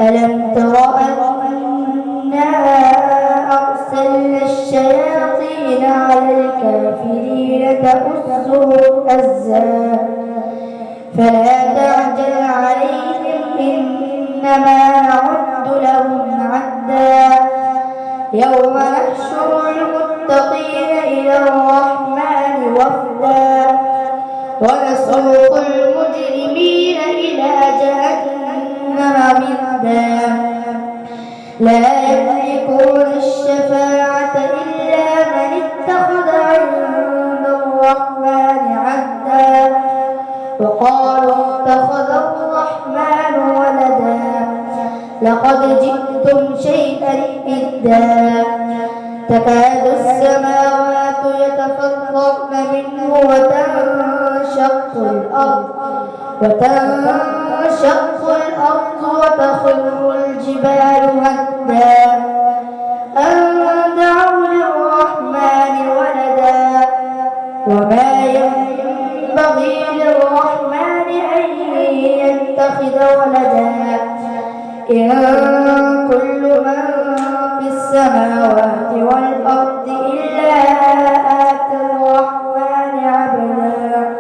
ألم تر أنا أرسلنا الشياطين على الكافرين تؤزهم أزا فلا تعجل عليهم إنما نعد لهم عدا يوم نحشر المتقين إلى الرحمن وفدا ونسوق المجرمين إلى جهنم وردا لا يملكون الشفاعة إلا من اتخذ عند الرحمن عهدا وقالوا اتخذ الرحمن ولدا لقد جئتم شيئا إدا تكاد السماوات يتفطرن منه وتنشق الأرض وتخر الجبال هدا أن دعوا للرحمن ولدا وما ينبغي للرحمن أن يتخذ ولدا إن كل من في السماوات والأرض إلا آتى الرحمن عبدا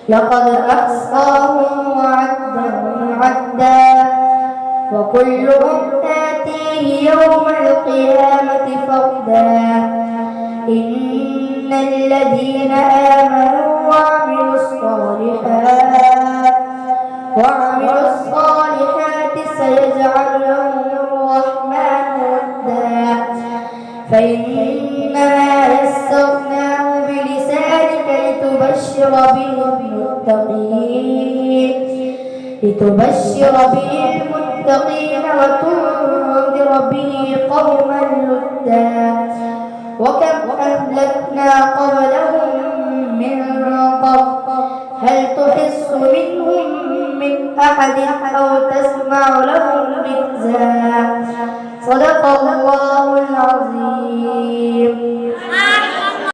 لقد أحصاهم وعدهم عدا وكلهم آتيه يوم القيامة فردا إن الذين آمنوا وعملوا الصالحات سيجعل لهم الرحمن ودا فإنما يسرناه بلسانك لتبشر به المتقين وتنذر به قوما لدا وكم أهلكنا قبلهم من قرن هل تحس منهم من أحد أو تسمع لهم ركزا صدق الله العظيم.